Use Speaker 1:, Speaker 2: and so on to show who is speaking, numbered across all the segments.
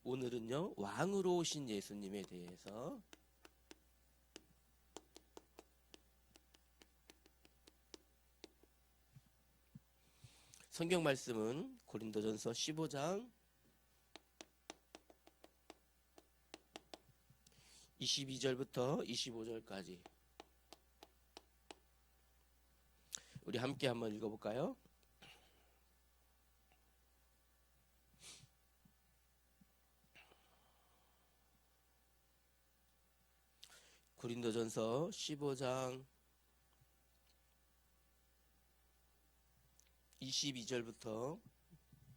Speaker 1: 오늘은요, 왕으로 오신 예수님에 대해서 성경 말씀은 고린도전서 15장 22절부터 25절까지 우리 함께 한번 읽어볼까요? 고린도전서 15장 22절부터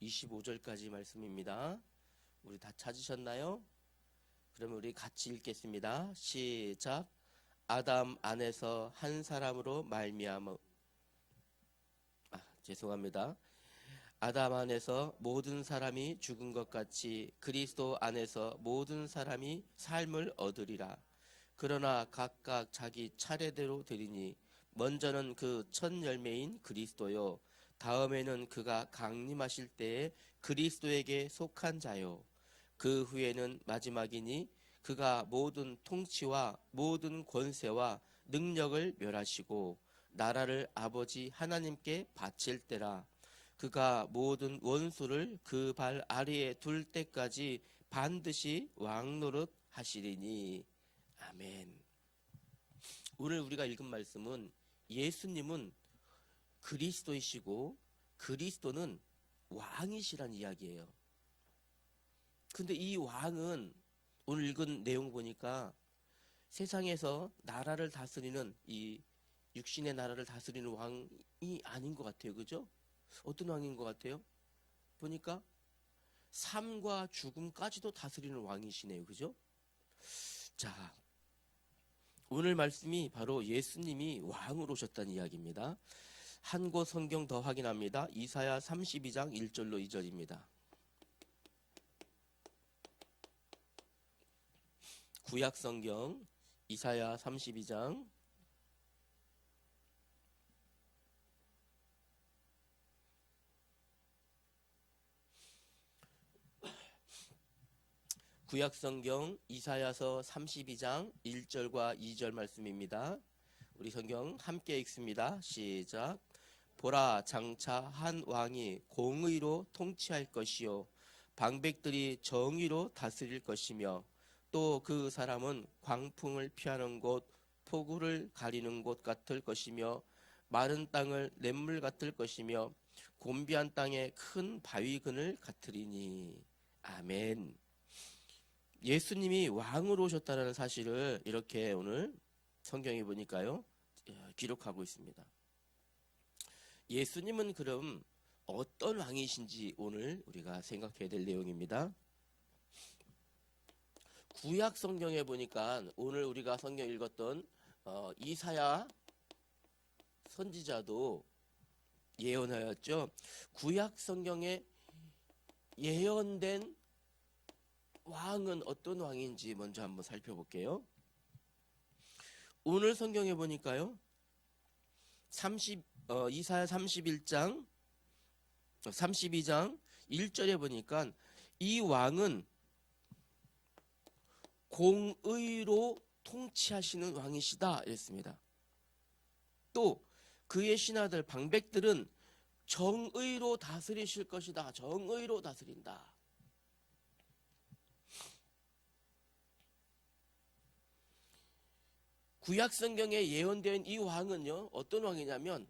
Speaker 1: 25절까지 말씀입니다. 우리 다 찾으셨나요? 그러면 우리 같이 읽겠습니다. 시작. 아담 안에서 한 사람으로 말미암아 죄송합니다. 아담 안에서 모든 사람이 죽은 것 같이 그리스도 안에서 모든 사람이 삶을 얻으리라. 그러나 각각 자기 차례대로 되리니 먼저는 그 첫 열매인 그리스도요, 다음에는 그가 강림하실 때에 그리스도에게 속한 자요, 그 후에는 마지막이니 그가 모든 통치와 모든 권세와 능력을 멸하시고 나라를 아버지 하나님께 바칠 때라. 그가 모든 원수를 그 발 아래에 둘 때까지 반드시 왕노릇 하시리니. 아멘. 오늘 우리가 읽은 말씀은 예수님은 그리스도이시고 그리스도는 왕이시란 이야기예요. 근데 이 왕은 오늘 읽은 내용 보니까 세상에서 나라를 다스리는 이 육신의 나라를 다스리는 왕이 아닌 것 같아요. 그죠? 어떤 왕인 것 같아요? 보니까 삶과 죽음까지도 다스리는 왕이시네요. 그죠? 자, 오늘 말씀이 바로 예수님이 왕으로 오셨다는 이야기입니다. 한 곳 성경 더 확인합니다. 이사야 32장 1절로 2절입니다. 구약 성경 이사야 32장 구약 성경 이사야서 32장 1절과 2절 말씀입니다. 우리 성경 함께 읽습니다. 시작. 보라, 장차 한 왕이 공의로 통치할 것이요 방백들이 정의로 다스릴 것이며 또 그 사람은 광풍을 피하는 곳, 폭우를 가리는 곳 같을 것이며 마른 땅을 냇물 같을 것이며 곤비한 땅에 큰 바위근을 같으리니. 아멘. 예수님이 왕으로 오셨다는 사실을 이렇게 오늘 성경에 보니까요, 기록하고 있습니다. 예수님은 그럼 어떤 왕이신지 오늘 우리가 생각해야 될 내용입니다. 구약 성경에 보니까 오늘 우리가 성경 읽었던 이사야 선지자도 예언하였죠. 구약 성경에 예언된 왕은 어떤 왕인지 먼저 한번 살펴볼게요. 오늘 성경에 보니까요, 이사야 32장 1절에 보니까 이 왕은 공의로 통치하시는 왕이시다 이랬습니다. 또 그의 신하들 방백들은 정의로 다스리실 것이다. 정의로 다스린다. 구약 성경에 예언된 이 왕은요, 어떤 왕이냐면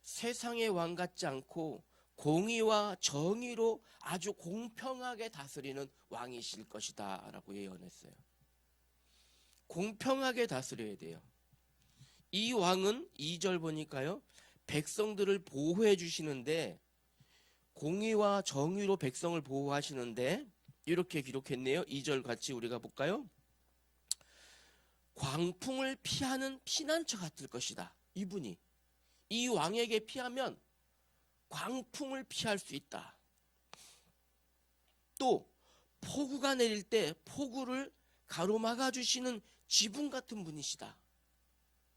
Speaker 1: 세상의 왕 같지 않고 공의와 정의로 아주 공평하게 다스리는 왕이실 것이다 라고 예언했어요. 공평하게 다스려야 돼요. 이 왕은 2절 보니까요, 백성들을 보호해 주시는데, 공의와 정의로 백성을 보호하시는데 이렇게 기록했네요. 2절 같이 우리가 볼까요? 광풍을 피하는 피난처 같을 것이다. 이분이 이 왕에게 피하면 광풍을 피할 수 있다. 또 폭우가 내릴 때 폭우를 가로막아 주시는 지붕 같은 분이시다.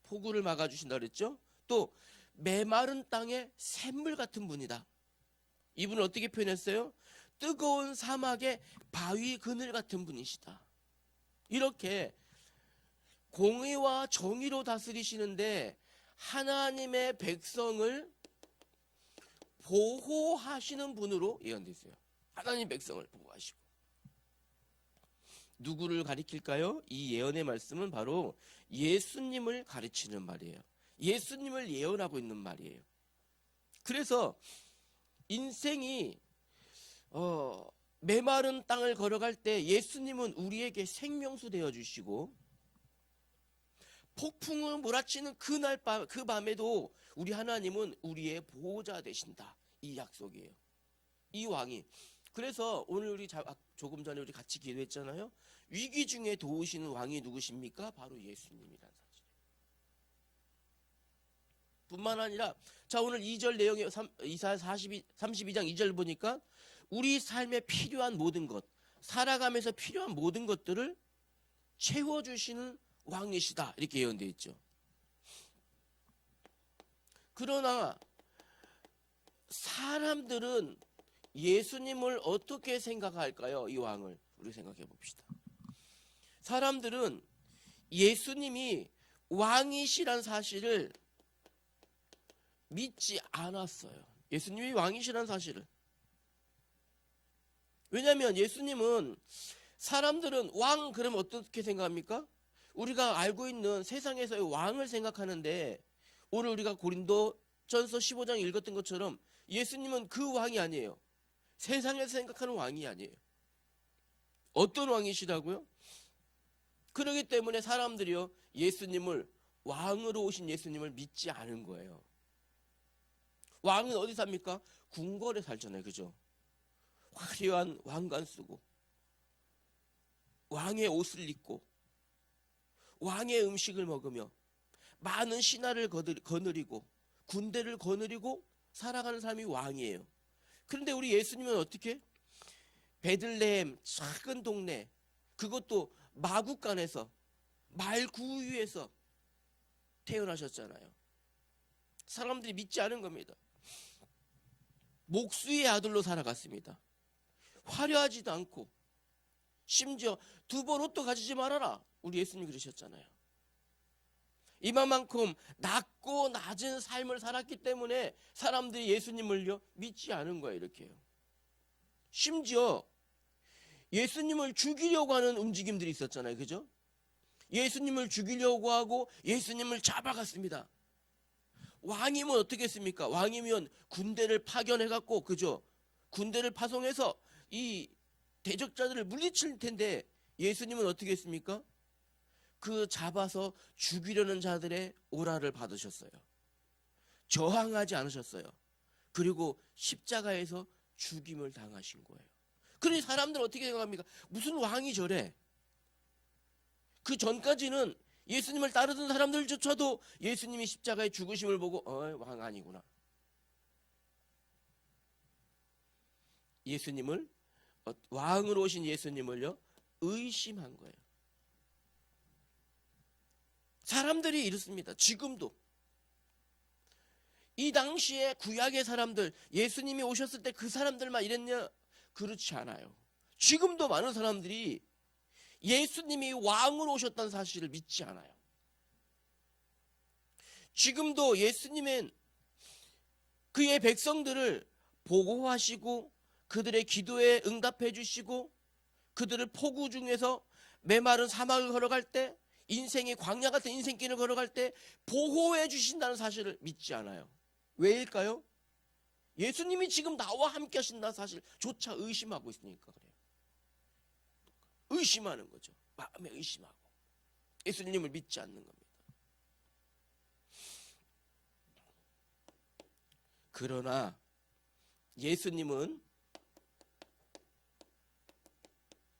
Speaker 1: 폭우를 막아 주신다 그랬죠? 또 메마른 땅에 샘물 같은 분이다. 이분은 어떻게 표현했어요? 뜨거운 사막의 바위 그늘 같은 분이시다. 이렇게 공의와 정의로 다스리시는데 하나님의 백성을 보호하시는 분으로 예언됐어요. 하나님 백성을 보호하시고. 누구를 가리킬까요? 이 예언의 말씀은 바로 예수님을 가르치는 말이에요. 예수님을 예언하고 있는 말이에요. 그래서 인생이 메마른 땅을 걸어갈 때 예수님은 우리에게 생명수 되어 주시고, 폭풍을 몰아치는 그날 밤, 그 밤에도 우리 하나님은 우리의 보호자 되신다. 이 약속이에요. 이 왕이. 그래서 오늘 우리 조금 전에 우리 같이 기도했잖아요. 위기 중에 도우시는 왕이 누구십니까? 바로 예수님이라는 사실. 뿐만 아니라 자, 오늘 2절 내용에 이사야 32장 2절 보니까 우리 삶에 필요한 모든 것, 살아가면서 필요한 모든 것들을 채워주시는 왕이시다. 이렇게 예언되어 있죠. 그러나 사람들은 예수님을 어떻게 생각할까요? 이 왕을 우리 생각해 봅시다. 사람들은 예수님이 왕이시란 사실을 믿지 않았어요. 예수님이 왕이시란 사실을. 왜냐하면 예수님은, 사람들은 왕 그러면 어떻게 생각합니까? 우리가 알고 있는 세상에서의 왕을 생각하는데, 오늘 우리가 고린도전서 15장 읽었던 것처럼 예수님은 그 왕이 아니에요. 세상에서 생각하는 왕이 아니에요. 어떤 왕이시라고요? 그렇기 때문에 사람들이요, 예수님을, 왕으로 오신 예수님을 믿지 않은 거예요. 왕은 어디 삽니까? 궁궐에 살잖아요. 그죠? 화려한 왕관 쓰고, 왕의 옷을 입고, 왕의 음식을 먹으며, 많은 신하를 거느리고, 군대를 거느리고 살아가는 사람이 왕이에요. 그런데 우리 예수님은 어떻게? 베들레헴 작은 동네, 그것도 마구간에서, 말구 위에서 태어나셨잖아요. 사람들이 믿지 않은 겁니다. 목수의 아들로 살아갔습니다. 화려하지도 않고, 심지어 2벌 옷도 가지지 말아라, 우리 예수님 그러셨잖아요. 이만큼 낮고 낮은 삶을 살았기 때문에 사람들이 예수님을요 믿지 않은 거예요. 이렇게요. 심지어 예수님을 죽이려고 하는 움직임들이 있었잖아요. 그죠? 예수님을 죽이려고 하고 예수님을 잡아갔습니다. 왕이면 어떻게 했습니까? 왕이면 군대를 파견해갖고, 그죠? 군대를 파송해서 이 대적자들을 물리칠 텐데, 예수님은 어떻게 했습니까? 그 잡아서 죽이려는 자들의 오라를 받으셨어요. 저항하지 않으셨어요. 그리고 십자가에서 죽임을 당하신 거예요. 그러니 사람들은 어떻게 생각합니까? 무슨 왕이 저래? 그 전까지는 예수님을 따르던 사람들조차도 예수님이 십자가의 죽으심을 보고 왕 아니구나. 예수님을, 왕으로 오신 예수님을요 의심한 거예요. 사람들이 이렇습니다. 지금도. 이 당시에 구약의 사람들, 예수님이 오셨을 때 그 사람들만 이랬냐? 그렇지 않아요. 지금도 많은 사람들이 예수님이 왕으로 오셨다는 사실을 믿지 않아요. 지금도 예수님은 그의 백성들을 보호하시고 그들의 기도에 응답해 주시고 그들을 폭우 중에서 메마른 사막을 걸어갈 때, 인생의 광야 같은 인생길을 걸어갈 때 보호해 주신다는 사실을 믿지 않아요. 왜일까요? 예수님이 지금 나와 함께 하신다는 사실조차 의심하고 있으니까 그래요. 의심하는 거죠. 마음에 의심하고 예수님을 믿지 않는 겁니다. 그러나 예수님은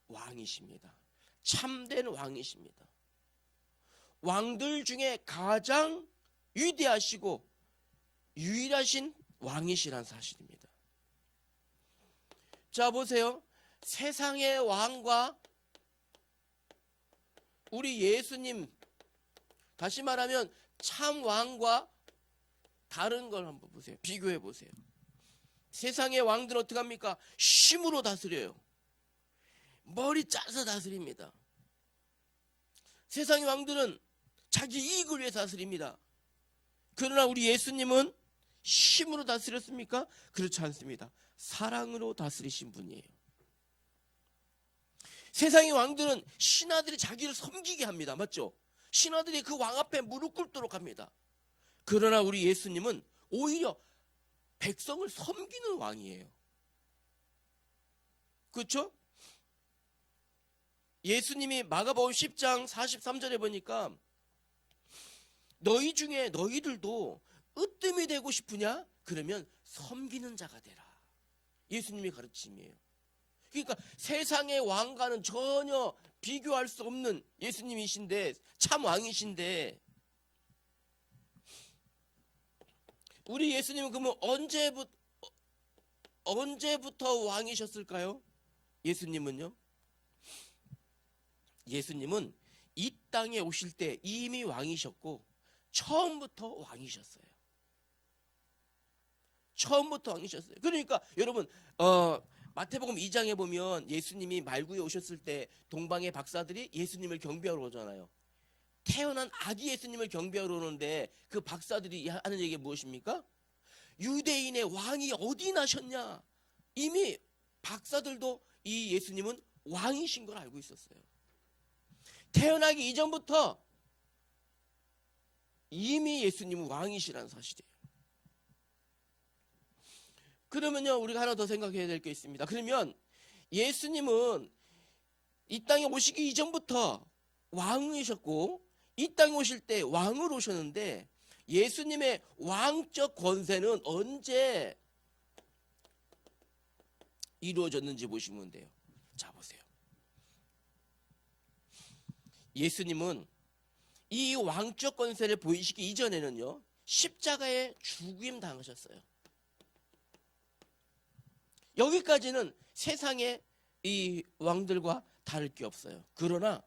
Speaker 1: 왕이십니다. 참된 왕이십니다. 왕들 중에 가장 위대하시고 유일하신 왕이시란 사실입니다. 자, 보세요. 세상의 왕과 우리 예수님, 다시 말하면 참 왕과 다른 걸 한번 보세요. 비교해 보세요. 세상의 왕들은 어떻게 합니까? 힘으로 다스려요. 머리 짜서 다스립니다. 세상의 왕들은 자기 이익을 위해 다스립니다. 그러나 우리 예수님은 힘으로 다스렸습니까? 그렇지 않습니다. 사랑으로 다스리신 분이에요. 세상의 왕들은 신하들이 자기를 섬기게 합니다. 맞죠? 신하들이 그 왕 앞에 무릎 꿇도록 합니다. 그러나 우리 예수님은 오히려 백성을 섬기는 왕이에요. 그렇죠? 예수님이 마가복음 10장 43절에 보니까 너희 중에 너희들도 으뜸이 되고 싶으냐? 그러면 섬기는 자가 되라. 예수님의 가르침이에요. 그러니까 세상의 왕과는 전혀 비교할 수 없는 예수님이신데, 참 왕이신데, 우리 예수님은 그러면 언제부터 왕이셨을까요? 예수님은요? 예수님은 이 땅에 오실 때 이미 왕이셨고 처음부터 왕이셨어요. 처음부터 왕이셨어요. 그러니까 여러분 마태복음 2장에 보면 예수님이 말구에 오셨을 때 동방의 박사들이 예수님을 경배하러 오잖아요. 태어난 아기 예수님을 경배하러 오는데 그 박사들이 하는 얘기가 무엇입니까? 유대인의 왕이 어디 나셨냐? 이미 박사들도 이 예수님은 왕이신 걸 알고 있었어요. 태어나기 이전부터 이미 예수님은 왕이시라는 사실이에요. 그러면요, 우리가 하나 더 생각해야 될 게 있습니다. 그러면 예수님은 이 땅에 오시기 이전부터 왕이셨고 이 땅에 오실 때 왕으로 오셨는데 예수님의 왕적 권세는 언제 이루어졌는지 보시면 돼요. 자, 보세요. 예수님은 이 왕적 권세를 보이시기 이전에는요, 십자가에 죽임 당하셨어요. 여기까지는 세상의 이 왕들과 다를 게 없어요. 그러나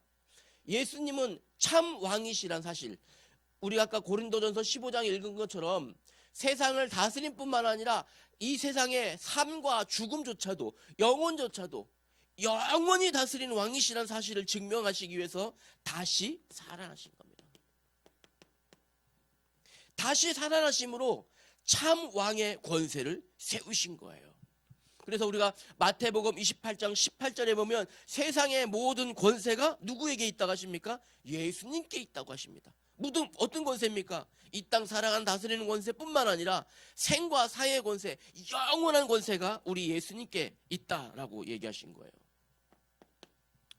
Speaker 1: 예수님은 참 왕이시란 사실, 우리가 아까 고린도전서 15장 읽은 것처럼 세상을 다스림 뿐만 아니라 이 세상의 삶과 죽음조차도, 영혼조차도 영원히 다스리는 왕이시란 사실을 증명하시기 위해서 다시 살아나신 겁니다. 다시 살아나심으로 참 왕의 권세를 세우신 거예요. 그래서 우리가 마태복음 28장 18절에 보면 세상의 모든 권세가 누구에게 있다고 하십니까? 예수님께 있다고 하십니다. 모든 어떤 권세입니까? 이 땅 살아가는 다스리는 권세뿐만 아니라 생과 사의 권세, 영원한 권세가 우리 예수님께 있다라고 얘기하신 거예요.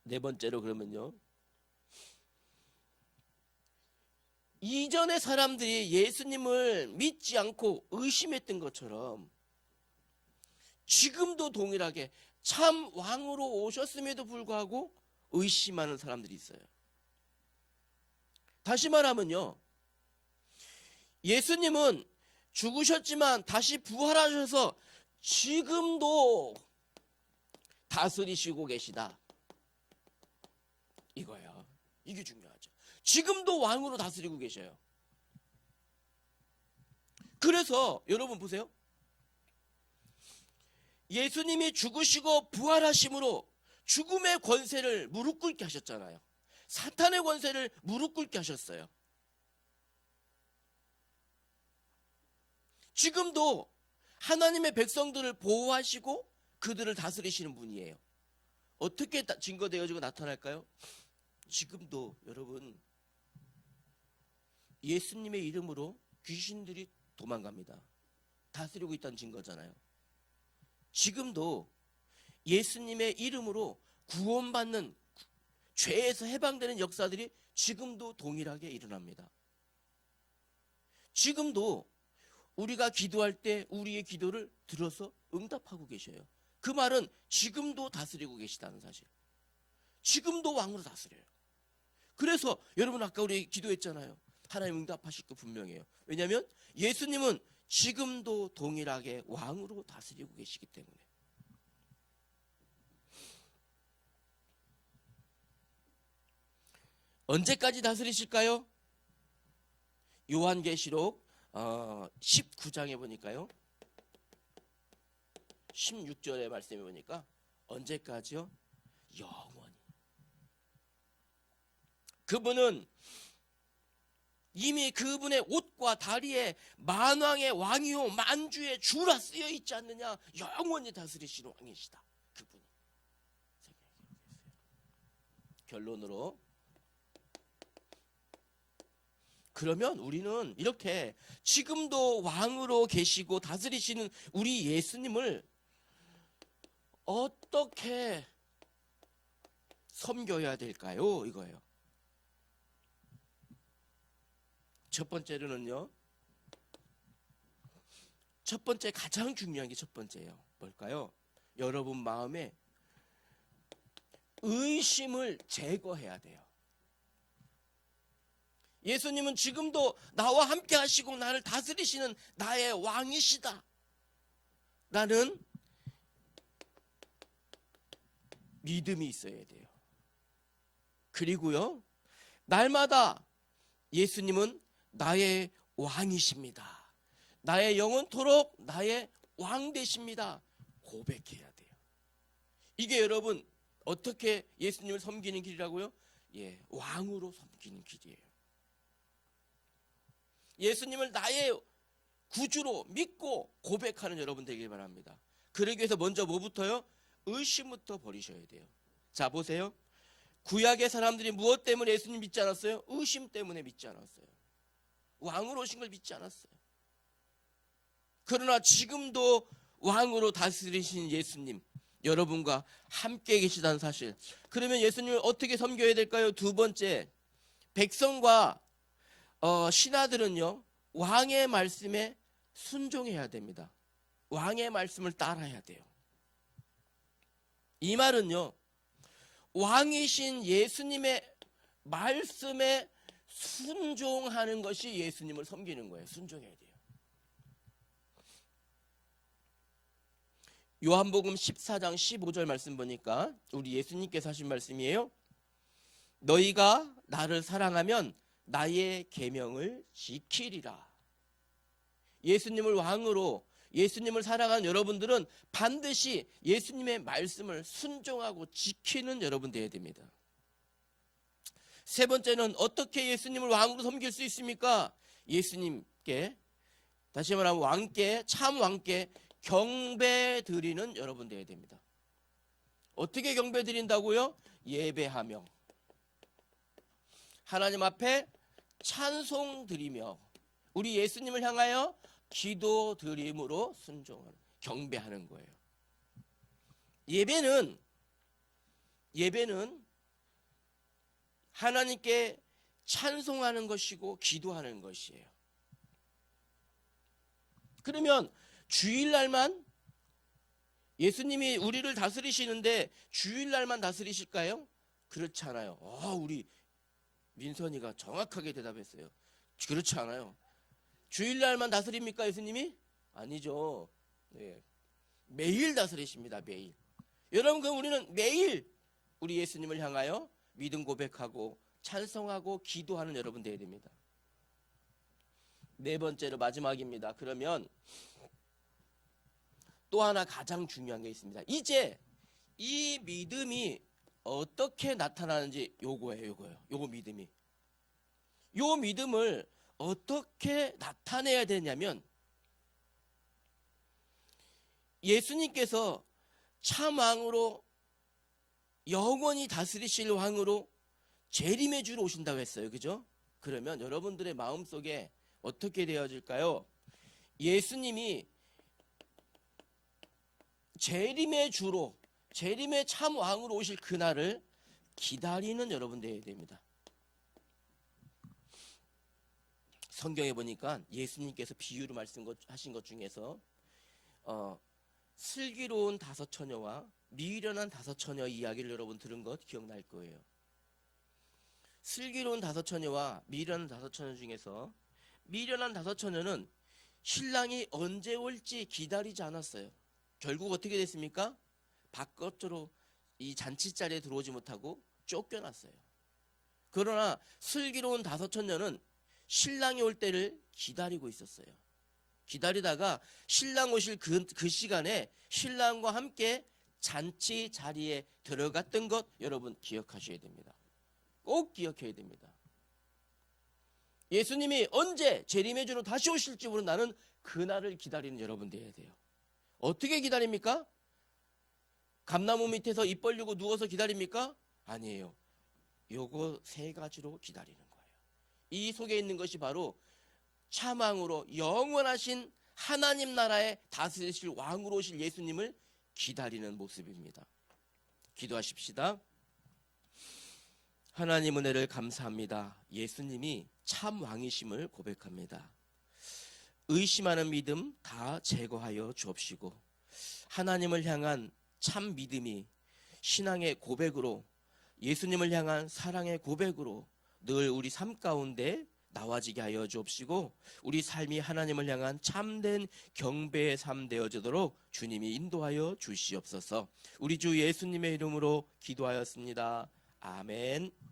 Speaker 1: 네 번째로 그러면요, 이전의 사람들이 예수님을 믿지 않고 의심했던 것처럼 지금도 동일하게 참 왕으로 오셨음에도 불구하고 의심하는 사람들이 있어요. 다시 말하면요, 예수님은 죽으셨지만 다시 부활하셔서 지금도 다스리시고 계시다, 이거예요. 이게 중요하죠. 지금도 왕으로 다스리고 계셔요. 그래서 여러분 보세요. 예수님이 죽으시고 부활하심으로 죽음의 권세를 무릎 꿇게 하셨잖아요. 사탄의 권세를 무릎 꿇게 하셨어요. 지금도 하나님의 백성들을 보호하시고 그들을 다스리시는 분이에요. 어떻게 증거되어지고 나타날까요? 지금도 여러분 예수님의 이름으로 귀신들이 도망갑니다. 다스리고 있다는 증거잖아요. 지금도 예수님의 이름으로 구원받는, 죄에서 해방되는 역사들이 지금도 동일하게 일어납니다. 지금도 우리가 기도할 때 우리의 기도를 들어서 응답하고 계셔요. 그 말은 지금도 다스리고 계시다는 사실. 지금도 왕으로 다스려요. 그래서 여러분 아까 우리 기도했잖아요. 하나님 응답하실 거 분명해요. 왜냐하면 예수님은 지금도 동일하게 왕으로 다스리고 계시기 때문에. 언제까지 다스리실까요? 요한계시록 19장에 보니까요, 16절의 말씀해 보니까 언제까지요? 영원히. 그분은 이미 그분의 옷과 다리에 만왕의 왕이요 만주의 주라 쓰여 있지 않느냐. 영원히 다스리시는 왕이시다. 그분이. 결론으로, 그러면 우리는 이렇게 지금도 왕으로 계시고 다스리시는 우리 예수님을 어떻게 섬겨야 될까요? 이거예요. 첫 번째로는요, 첫 번째 가장 중요한 게 첫 번째예요. 뭘까요? 여러분 마음에 의심을 제거해야 돼요. 예수님은 지금도 나와 함께 하시고 나를 다스리시는 나의 왕이시다 라는 믿음이 있어야 돼요. 그리고요, 날마다 예수님은 나의 왕이십니다. 나의 영원토록 나의 왕 되십니다. 고백해야 돼요. 이게 여러분 어떻게 예수님을 섬기는 길이라고요? 예, 왕으로 섬기는 길이에요. 예수님을 나의 구주로 믿고 고백하는 여러분 되길 바랍니다. 그러기 위해서 먼저 뭐부터요? 의심부터 버리셔야 돼요. 자, 보세요. 구약의 사람들이 무엇 때문에 예수님 믿지 않았어요? 의심 때문에 믿지 않았어요. 왕으로 오신 걸 믿지 않았어요. 그러나 지금도 왕으로 다스리신 예수님, 여러분과 함께 계시다는 사실. 그러면 예수님을 어떻게 섬겨야 될까요? 두 번째, 백성과 신하들은요, 왕의 말씀에 순종해야 됩니다. 왕의 말씀을 따라야 돼요. 이 말은요, 왕이신 예수님의 말씀에 순종하는 것이 예수님을 섬기는 거예요. 순종해야 돼요. 요한복음 14장 15절 말씀 보니까 우리 예수님께서 하신 말씀이에요. 너희가 나를 사랑하면 나의 계명을 지키리라. 예수님을 왕으로, 예수님을 사랑하는 여러분들은 반드시 예수님의 말씀을 순종하고 지키는 여러분 되어야 됩니다. 세 번째는 어떻게 예수님을 왕으로 섬길 수 있습니까? 예수님께, 다시 말하면 왕께, 참 왕께 경배 드리는 여러분 되어야 됩니다. 어떻게 경배 드린다고요? 예배하며 하나님 앞에 찬송 드리며 우리 예수님을 향하여 기도 드림으로 순종하는, 경배하는 거예요. 예배는 하나님께 찬송하는 것이고 기도하는 것이에요. 그러면 주일날만 예수님이 우리를 다스리시는데 주일날만 다스리실까요? 그렇지 않아요. 우리 민선이가 정확하게 대답했어요. 그렇지 않아요. 주일날만 다스립니까 예수님이? 아니죠. 네. 매일 다스리십니다. 매일. 여러분, 그럼 우리는 매일 우리 예수님을 향하여 믿음 고백하고 찬송하고 기도하는 여러분 되어야 됩니다. 네 번째로 마지막입니다. 그러면 또 하나 가장 중요한 게 있습니다. 이제 이 믿음이 어떻게 나타나는지 요거예요. 요거 믿음이. 요 믿음을 어떻게 나타내야 되냐면 예수님께서 참 왕으로 영원히 다스리실 왕으로 재림의 주로 오신다고 했어요. 그죠? 그러면 여러분들의 마음속에 어떻게 되어질까요? 예수님이 재림의 주로, 재림의 참 왕으로 오실 그날을 기다리는 여러분 되어야 됩니다. 성경에 보니까 예수님께서 비유로 말씀하신 것 중에서 슬기로운 5처녀와 미련한 5처녀 이야기를 여러분 들은 것 기억날 거예요. 슬기로운 5처녀와 미련한 5처녀 중에서 미련한 5처녀는 신랑이 언제 올지 기다리지 않았어요. 결국 어떻게 됐습니까? 바깥으로 이 잔치자리에 들어오지 못하고 쫓겨났어요. 그러나 슬기로운 5처녀는 신랑이 올 때를 기다리고 있었어요. 기다리다가 신랑 오실 그 시간에 신랑과 함께 잔치 자리에 들어갔던 것 여러분 기억하셔야 됩니다. 꼭 기억해야 됩니다. 예수님이 언제 재림해주러 다시 오실지 모르는 나는 그날을 기다리는 여러분 되어야 돼요. 어떻게 기다립니까? 감나무 밑에서 입 벌리고 누워서 기다립니까? 아니에요. 요거 세 가지로 기다리는 거예요. 이 속에 있는 것이 바로 참왕으로 영원하신 하나님 나라에 다스리실 왕으로 오실 예수님을 기다리는 모습입니다. 기도하십시다. 하나님 은혜를 감사합니다. 예수님이 참 왕이심을 고백합니다. 의심하는 믿음 다 제거하여 주옵시고 하나님을 향한 참 믿음이 신앙의 고백으로 예수님을 향한 사랑의 고백으로 늘 우리 삶 가운데 나와지게 하여 주옵시고 우리 삶이 하나님을 향한 참된 경배의 삶 되어지도록 주님이 인도하여 주시옵소서. 우리 주 예수님의 이름으로 기도하였습니다. 아멘.